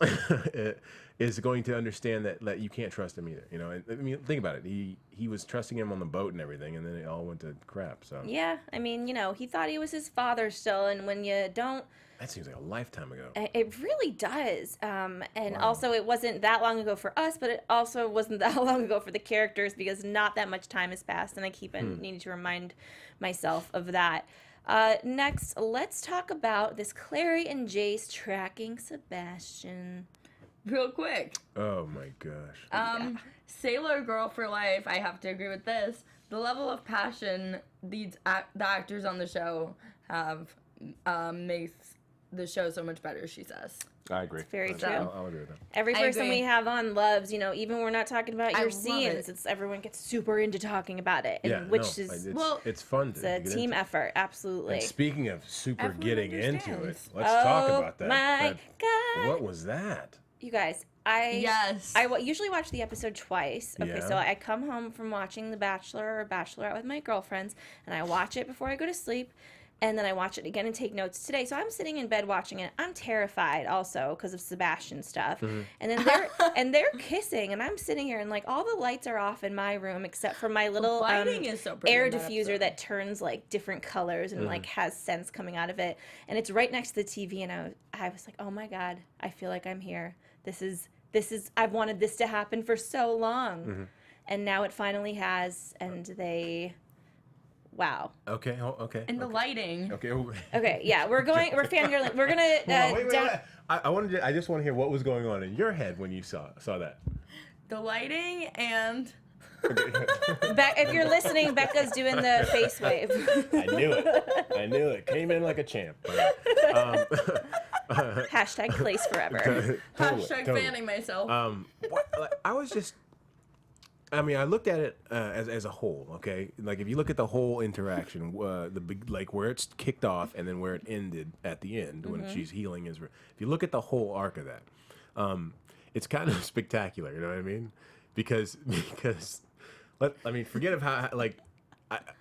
is going to understand that you can't trust him either. You know, I mean, think about it. He was trusting him on the boat and everything, and then it all went to crap. So Yeah, I mean, he thought he was his father still, and when you don't, that seems like a lifetime ago. it really does. And Wow. also, it wasn't that long ago for us, but it also wasn't that long ago for the characters because not that much time has passed, and I keep needing to remind myself of that. Next, let's talk about this Clary and Jace tracking Sebastian. Real quick. Oh my gosh. Sailor Girl for life. I have to agree with this. The level of passion the actors on the show have makes the show so much better, she says. I agree. very true. I'll agree with that. Every I person agree. we have on loves, even when we're not talking about I your love scenes, it. it's everyone gets super into talking about it, and Yeah, which no, is it's fun to it's a get team into. effort, absolutely. And speaking of super Everyone getting into it, understands. let's talk Oh about that. my God. What was that? You guys, Yes. I usually watch the episode twice. Okay, Yeah. so I come home from watching The Bachelor or Bachelorette with my girlfriends, and I watch it before I go to sleep, and then I watch it again and take notes today. So I'm sitting in bed watching it. I'm terrified also because of Sebastian stuff. Mm-hmm. And then they're kissing, and I'm sitting here and like all the lights are off in my room except for my little lighting is so pretty air in that diffuser episode. that turns like different colors and like has scents coming out of it. And it's right next to the TV, and I was like, oh my God, I feel like I'm here. This is I've wanted this to happen for so long. And now it finally has, and wow. Okay. Okay. And the lighting. Okay. Okay, yeah, we're fangirling. We're gonna Wait. I just want to hear what was going on in your head when you saw that. The lighting and. if you're listening, Becca's doing the face wave. I knew it. Came in like a champ. Hashtag place forever. Totally, Hashtag totally. fanning myself. I was just I mean, I looked at it as a whole. Okay, like if you look at the whole interaction, like where it's kicked off and then where it ended at the end when she's healing Israel. If you look at the whole arc of that, it's kind of spectacular. You know what I mean? Because forget of how like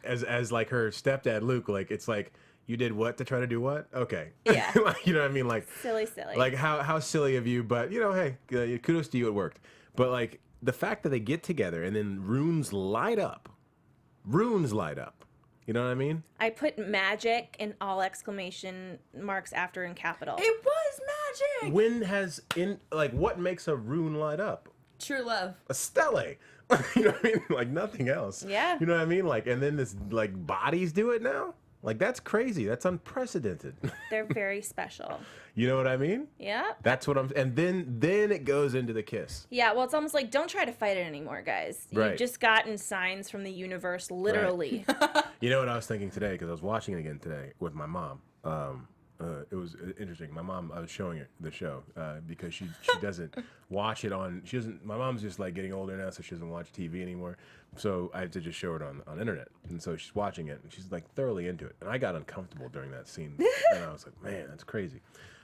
as like her stepdad Luke, like it's like. You did what to try to do what? Okay. Yeah. You know what I mean? Like silly. Like how silly of you, but you know, hey, kudos to you, it worked. But like the fact that they get together and then runes light up. Runes light up. You know what I mean? I put magic in all exclamation marks after in capital. It was magic. When has what makes a rune light up? True love. A stele. You know what I mean? Like nothing else. Yeah. You know what I mean? Like and then this like bodies do it now? Like, that's crazy. That's unprecedented. They're very special. You know what I mean? Yeah. That's what I'm... And then it goes into the kiss. Yeah, well, it's almost like, don't try to fight it anymore, guys. Right. You've just gotten signs from the universe, literally. Right. You know what I was thinking today? Because I was watching it again today with my mom. It was interesting. My mom, I was showing her the show because she doesn't watch it on... My mom's just, like, getting older now, so she doesn't watch TV anymore. So I had to just show it on internet. And so she's watching it, and she's, like, thoroughly into it. And I got uncomfortable during that scene. And I was like, man, that's crazy.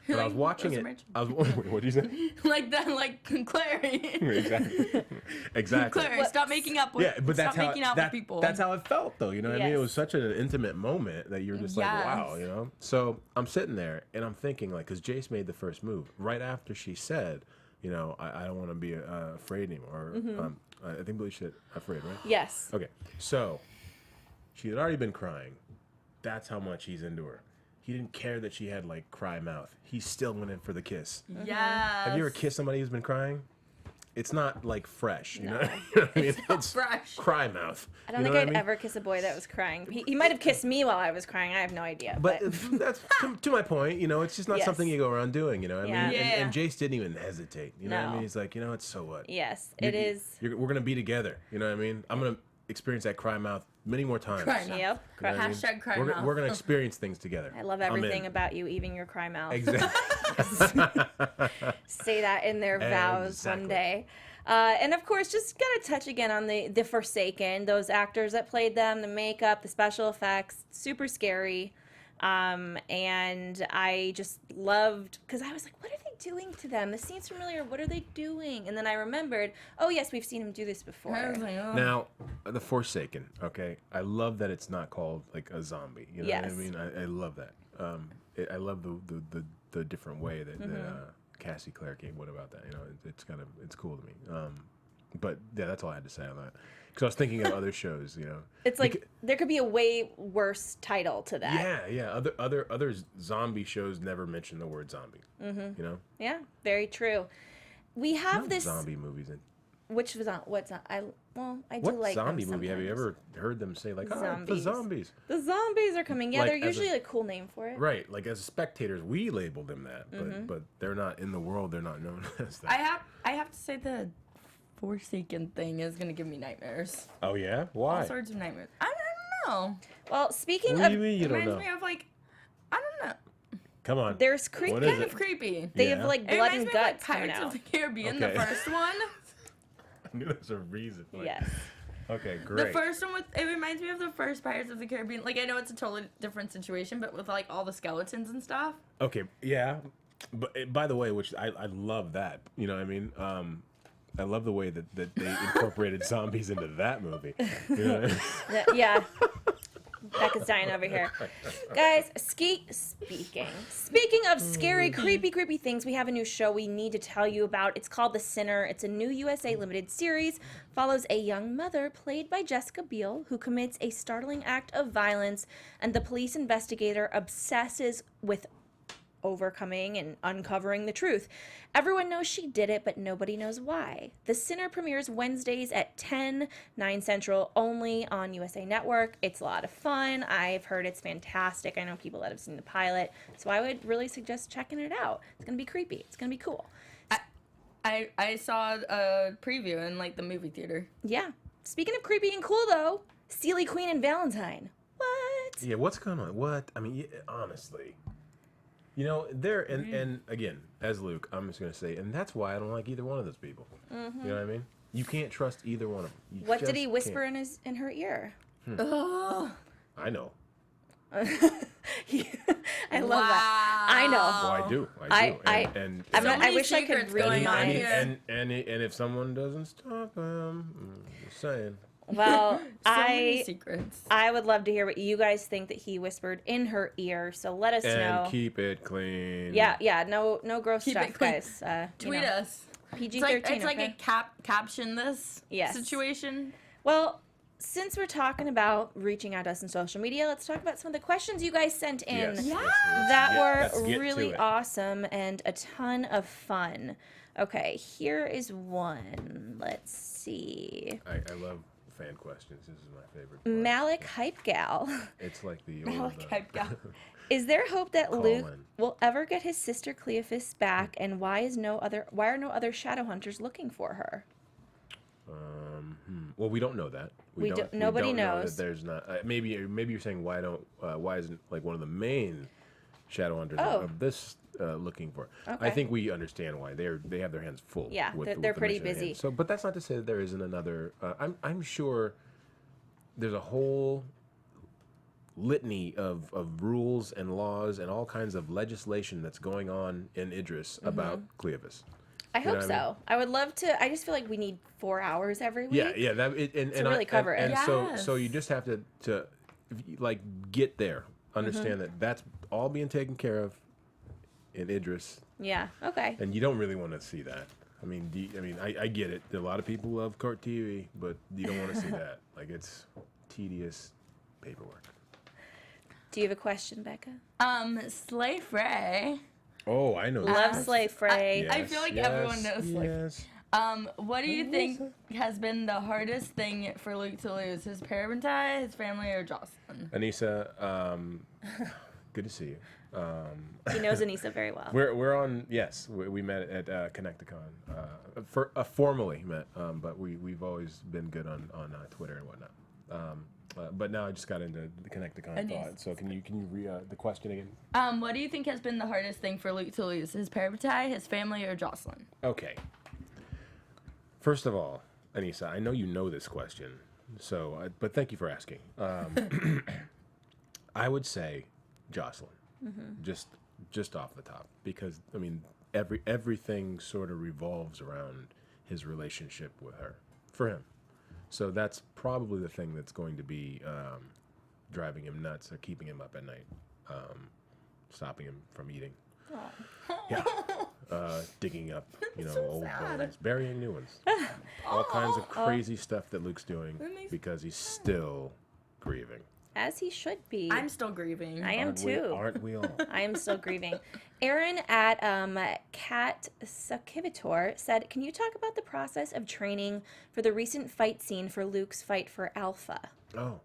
But I was watching it. Wait, what did you say? Like that, like Claire. Exactly. Claire, stop making up with. Yeah, but that's stop making out with people. That's how it felt, though. You know what I mean? It Yes. was such an intimate moment that you're just like, wow, you know. So I'm sitting there and I'm thinking, like, because Jace made the first move right after she said, you know, I don't want to be afraid anymore. I think we should afraid, right? Yes. Okay, so she had already been crying. That's how much he's into her. He didn't care that she had like cry mouth. He still went in for the kiss. Yeah. Have you ever kissed somebody who's been crying? It's not like fresh, you know? No. What I mean? It's fresh. Cry mouth. I don't think I'd ever kiss a boy that was crying. He might have kissed me while I was crying. I have no idea. But that's to my point. You know, it's just not Yes. something you go around doing. You know, what I Yeah. mean, Yeah. and Jace didn't even hesitate. You know what I No. mean? He's like, you know what? So what? Yes, it is. We're gonna be together. You know what I mean? I'm gonna experience that cry mouth many more times. Cry mouth. Yep. You know what I mean? Hashtag cry we're, mouth. we're gonna experience things together. I love I'm everything in. about you, even your cry mouth. Exactly. Say that in their vows one Exactly. day. And of course, just gotta touch again on the Forsaken, those actors that played them, the makeup, the special effects, super scary. And I just loved, because I was like, what are they doing to them? This seems familiar. What are they doing? And then I remembered, oh yes, we've seen him do this before. I was like, oh. Now, the Forsaken. Okay, I love that it's not called like a zombie. You know what I Yes. mean? I love that. I love the different way that Cassie Clare came. What about that? You know, it's cool to me. But yeah, that's all I had to say on that. Because I was thinking of other shows. You know, It's like there could be a way worse title to that. yeah. Other zombie shows never mention the word zombie. You know, Yeah, very true. We have Not this. zombie movies. Which was on? What's on? I do What like zombie them movie have you sometimes. ever heard them say like, "Oh, the Zombies. zombies"? The zombies are coming. Yeah, Like, they're as a- usually a cool name for it. Right, like as spectators, we label them that, but they're not in the world. They're not known as that. I have to say the Forsaken thing is gonna give me nightmares. Oh yeah, All why? sorts of nightmares. I don't know. Well, speaking What do of, you mean you It don't reminds know? me of like, I don't know. Come on. there's creepy. What is Kind it? of creepy. They Yeah. have like It blood reminds and me guts of like coming Pirates out. of the Caribbean, Okay. the first one. I knew there's a reason. Like, Yes. Okay, The great. first one it reminds me of the first Pirates of the Caribbean. Like I know it's a totally different situation, but with like all the skeletons and stuff. Okay, yeah, but by the way, which I love that. You know what I mean? I love the way that they incorporated zombies into that movie. You know what I mean? Yeah. Becca's dying over here. Guys, speaking of scary, creepy things, we have a new show we need to tell you about. It's called The Sinner. It's a new USA limited series. Follows a young mother played by Jessica Biel who commits a startling act of violence, and the police investigator obsesses with overcoming and uncovering the truth. Everyone knows she did it, but nobody knows why. The Sinner premieres Wednesdays at 10, 9 Central, only on USA Network. It's a lot of fun. I've heard it's fantastic. I know people that have seen the pilot, so I would really suggest checking it out. It's going to be creepy. It's going to be cool. I saw a preview in like the movie theater. Yeah. Speaking of creepy and cool, though, Steely Queen and Valentine. What? Yeah, what's going on? What? I mean, honestly. You know, and again, as Luke, I'm just going to say, and that's why I don't like either one of those people. You know what I mean? You can't trust either one of them. You What did just he whisper can't. in her ear? Ugh. I know. I love that. I know. Well, I do. And I'm So not, I many wish I could secrets read going on minds. here. and if someone doesn't stop him, just saying. Well, So many secrets. I would love to hear what you guys think that he whispered in her ear. So let us And know. keep it clean. Yeah, no gross Keep stuff, it clean. guys. Tweet us. PG-13. It's like okay? a caption this Yes. situation. Well, since we're talking about reaching out to us on social media, let's talk about some of the questions you guys sent in. Yes, Yeah. That let's were get really to it. awesome and a ton of fun. Okay, here is one. Let's see. I love fan questions. This is my favorite part. Malik Hype Gal. It's like the I old. like hype guy. Is there hope that Call Luke in. will ever get his sister Cleophas back, and why are no other Shadowhunters looking for her? Well, we don't know that. Nobody don't know knows. that there's not. Maybe you're saying why isn't like one of the main Shadowhunters Oh. of this looking for? Okay. I think we understand why they have their hands full. Yeah, with they're the pretty mission at hand. busy. So, but that's not to say that there isn't another. I'm sure there's a whole litany of rules and laws and all kinds of legislation that's going on in Idris about Cleophas. I You hope know what I mean? so. I would love to. I just feel like we need 4 hours every week. Yeah, and really cover it. And so Yes. you just have to like get there, understand that that's all being taken care of in Idris, Yeah. Okay. and you don't really want to see that. I mean, I get it. A lot of people love court TV, but you don't want to see that. Like, it's tedious paperwork. Do you have a question, Becca? Slay Frey. Oh, I know. Love that. Slay Frey. I feel like everyone knows Slay. Yes. What do you think has been the hardest thing for Luke to lose? His Parabentai, his family, or Jocelyn? Anissa, good to see you. He knows Anissa very well. We're on. Yes, we met at Connecticon. Formally met, but we've always been good on Twitter and whatnot. But now I just got into the Connecticon thought. So can you read the question again? What do you think has been the hardest thing for Luke to lose? His Parabentai, his family, or Jocelyn? Okay. First of all, Anissa, I know you know this question, so but thank you for asking. I would say Jocelyn, just off the top, because I mean everything sort of revolves around his relationship with her, for him. So that's probably the thing that's going to be driving him nuts or keeping him up at night, stopping him from eating. Yeah, digging up, old bones, burying new ones, all kinds of crazy stuff that Luke's doing because he's still grieving. As he should be. I'm still grieving. I am too. Aren't we all? I am still grieving. Aaron at Cat Sakivitor said, "Can you talk about the process of training for the recent fight scene for Luke's fight for Alpha?" Oh,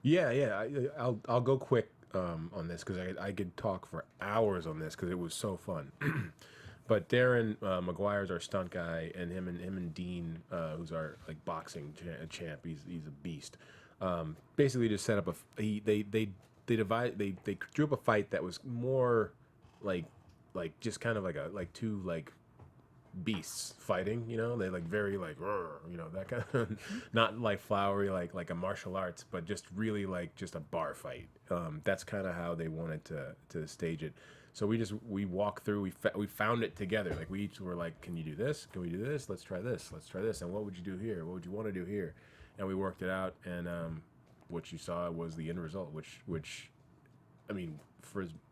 yeah. I'll go quick on this because I could talk for hours on this because it was so fun. But Darren McGuire's our stunt guy, and him and Dean, who's our boxing champ. He's a beast. Basically, just set up they drew up a fight that was more like just kind of like two beasts fighting, they very that kind of not like flowery like a martial arts, but just really just a bar fight. That's kind of how they wanted to stage it. So we walked through, we found it together. We each were like, can you do this? Can we do this? Let's try this. And what would you do here? What would you want to do here? And we worked it out, and what you saw was the end result, which I mean,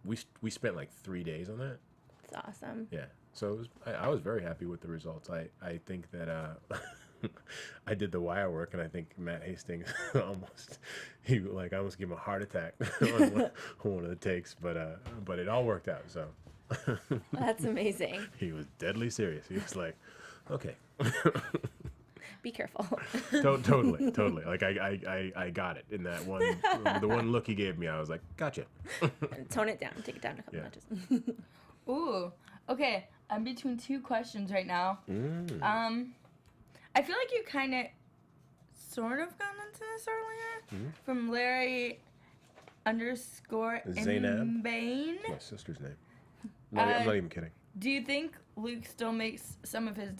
we spent 3 days on that. It's awesome. Yeah. So I was very happy with the results. I think that I did the wire work, and I think Matt Hastings I almost gave him a heart attack on one of the takes, but it all worked out. So That's amazing. he was deadly serious. He was like, okay. Be careful. Totally. I got it in that one. The one look he gave me, I was like, gotcha. Tone it down. Take it down a couple Yeah. notches. Ooh. Okay. I'm between two questions right now. I feel like you kind of sort of got into this earlier from Larry _ Zainab? Bane. My sister's name. I'm not even kidding. Do you think Luke still makes some of his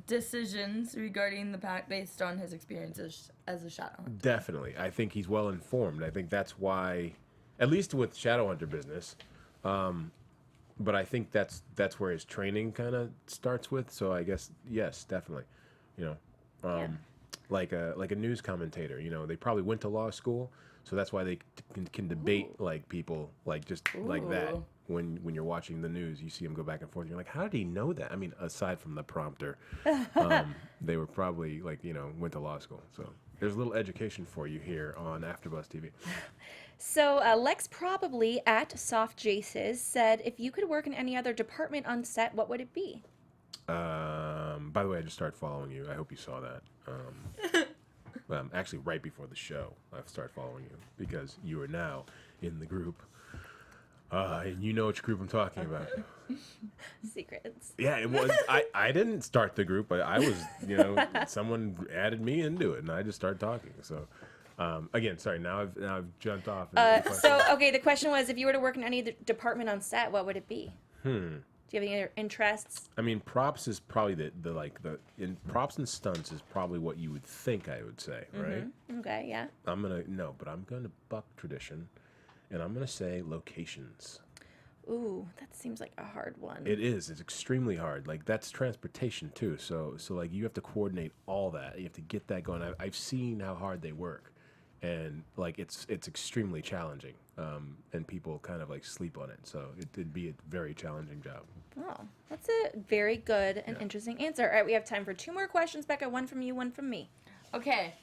decisions regarding the pack based on his experiences as a Shadowhunter. Definitely. I think he's well informed. I think that's why, at least with Shadowhunter business, but I think that's where his training kind of starts with. So I guess, yes, definitely. You know, like a news commentator, you know, they probably went to law school. So that's why they can debate like people like just like that. When you're watching the news, you see them go back and forth. You're like, how did he know that? I mean, aside from the prompter, they were probably like, you know, went to law school. So there's a little education for you here on AfterBuzz TV. So Lex probably at Soft Jaces said, if you could work in any other department on set, what would it be? By the way, I just started following you. I hope you saw that. Actually, right before the show, I've started following you because you are now in the group. And you know which group I'm talking about. Secrets. Yeah, it was. I didn't start the group, but I was, you know, someone added me into it, and I just started talking. So, again, sorry. Now I've jumped off. Okay, the question was, if you were to work in any department on set, what would it be? Do you have any other interests? I mean, props is probably in props and stunts is probably what you would think I would say, right? Okay, yeah. I'm gonna buck tradition. And I'm going to say locations. Ooh, that seems like a hard one. It is. It's extremely hard. Like, that's transportation, too. So like, you have to coordinate all that. You have to get that going. I've seen how hard they work. And, like, it's extremely challenging. And people kind of, like, sleep on it. So it'd be a very challenging job. Oh, that's a very good and interesting answer. All right, we have time for 2 more questions, Becca. 1 from you, 1 from me. Okay.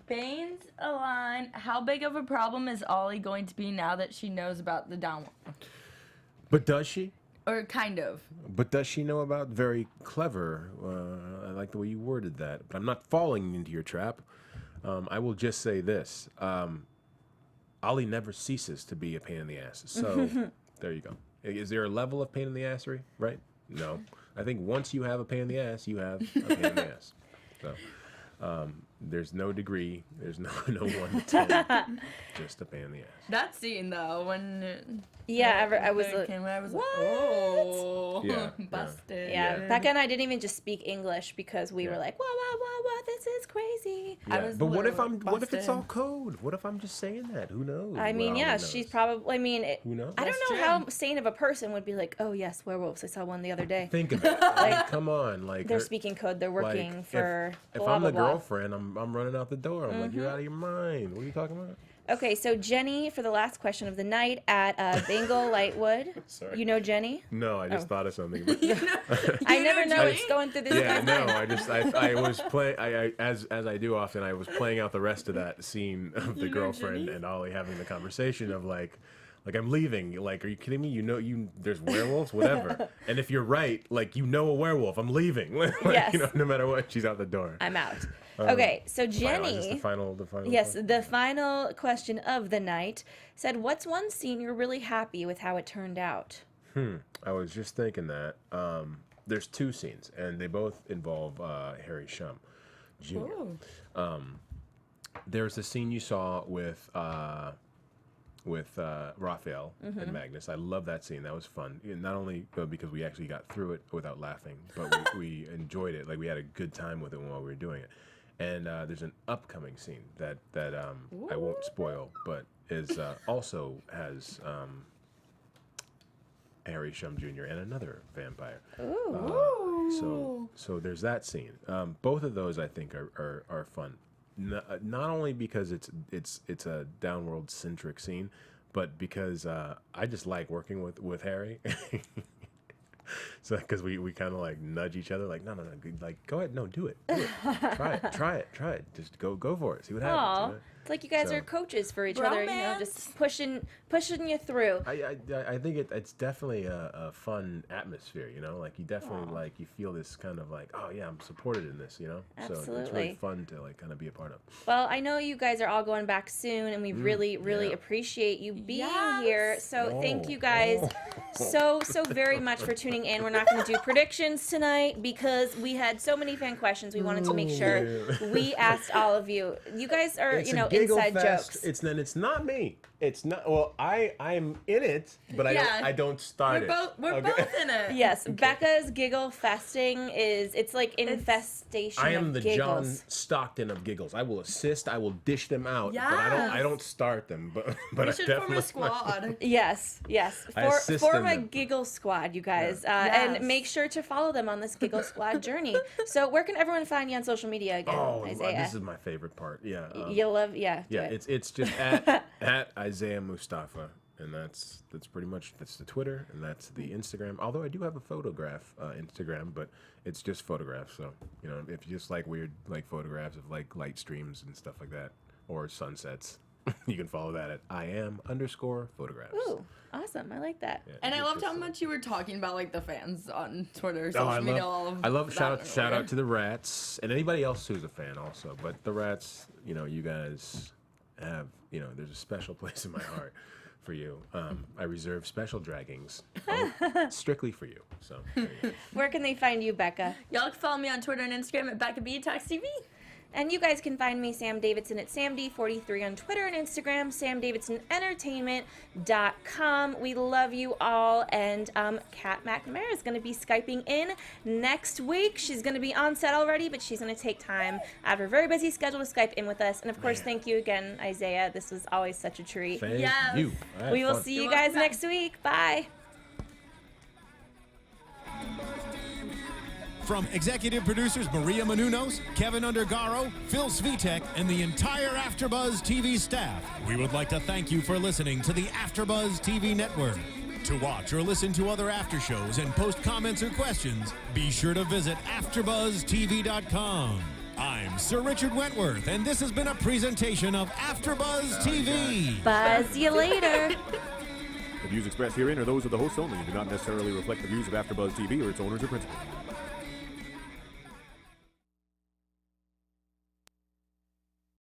Bane's a line. How big of a problem is Ollie going to be now that she knows about the download? But does she? Or kind of. But does she know about very clever? I like the way you worded that. But I'm not falling into your trap. I will just say this. Ollie never ceases to be a pain in the ass. So there you go. Is there a level of pain in the assery? Right? No. I think once you have a pain in the ass, you have a pain in the ass. So there's no degree. There's no 1 to 10. Just a pain in the ass. That scene though, when I was like, what? Oh, Yeah, busted. Yeah, Becca and I didn't even just speak English because we were like, whoa, this is crazy. Yeah. But what if it's all code? What if I'm just saying that? Who knows? I mean, yeah, she's probably, who knows? I don't know how sane of a person would be like, oh yes, werewolves, I saw one the other day. Think of it. Like, come on. Like, they're speaking code, they're working for if blah, I'm blah, the blah. girlfriend, I'm running out the door. I'm like, you're out of your mind. What are you talking about? Okay, so Jenny, for the last question of the night at Bengal Lightwood. Sorry. You know Jenny? No, I just thought of something. I never know what's going through this Yeah, guy's no, mind. I was playing, as I do often, I was playing out the rest of that scene of the girlfriend and Ollie having the conversation of like I'm leaving. Like, are you kidding me? You know, there's werewolves, whatever. And if you're right, like, you know a werewolf, I'm leaving. Like, Yes. you know, no matter what, she's out the door. I'm out. Okay, so Jenny. Is this the final Yes, question? the final question of the night said, "What's one scene you're really happy with how it turned out?" I was just thinking that. There's 2 scenes, and they both involve Harry Shum Jr. There's a scene you saw with Raphael and Magnus. I love that scene. That was fun. Not only because we actually got through it without laughing, but we enjoyed it. Like, we had a good time with it while we were doing it. And there's an upcoming scene that I won't spoil, but is also has Harry Shum Jr. and another vampire. So there's that scene. Both of those I think are fun. Not only because it's a downworld centric scene, but because I just like working with Harry. So because we kind of like nudge each other, like no, like go ahead, no, do it, try it, just go for it, see what happens. You know? It's like you guys are coaches for each other, you know, just pushing you through. I think it's definitely a fun atmosphere, you know, like you definitely like you feel this kind of like, oh yeah, I'm supported in this, you know. Absolutely. So it's really fun to like kind of be a part of. Well, I know you guys are all going back soon, and we really appreciate you being here. So thank you guys so very much for tuning in. We're not going to do predictions tonight because we had so many fan questions. We wanted to make sure we asked all of you. You guys are, It's you know, a giggle inside fest. jokes. It's not me. It's not. Well, I'm in it, but Yeah. I don't start it. We're Okay. both in it. Yes, Becca's giggle festing it's like infestation I am of the giggles. John Stockton of giggles. I will assist. I will dish them out. But Yes. I don't start them. But We I should form definitely a squad. Yes. I assist Form in a them. giggle squad, you guys, Yes. and make sure to follow them on this giggle squad journey. So, where can everyone find you on social media again, Oh, Isaiah? this is my favorite part. Yeah. You'll love, do Yeah, it. it's just at Isaiah Mustafa, and that's pretty much that's the Twitter and that's the Instagram. Although I do have a photograph Instagram, but it's just photographs. So if you just like weird like photographs of like light streams and stuff like that or sunsets, you can follow that at @IAM_photographs. Ooh, awesome! I like that. Yeah, And I it's loved just, how much you were talking about like the fans on Twitter, Oh, social media, all of I love that shout out to the Rats and anybody else who's a fan also. But the Rats, you guys have there's a special place in my heart for you. I reserve special draggings strictly for you. So there you go. Where can they find you, Becca? Y'all can follow me on Twitter and Instagram at Becca B Talks TV. And you guys can find me, Sam Davidson, at SamD43 on Twitter and Instagram, SamDavidsonEntertainment.com. We love you all. And Kat McNamara is going to be Skyping in next week. She's going to be on set already, but she's going to take time out of her very busy schedule to Skype in with us. And of course, thank you again, Isaiah. This was always such a treat. Thank Yes. you. I had We will fun. see you You're guys welcome. next week. Bye. From executive producers Maria Menounos, Kevin Undergaro, Phil Svitek, and the entire AfterBuzz TV staff, we would like to thank you for listening to the AfterBuzz TV network. To watch or listen to other after shows and post comments or questions, be sure to visit AfterBuzzTV.com. I'm Sir Richard Wentworth, and this has been a presentation of AfterBuzz TV. Buzz you later. The views expressed herein are those of the hosts only and do not necessarily reflect the views of AfterBuzz TV or its owners or principals.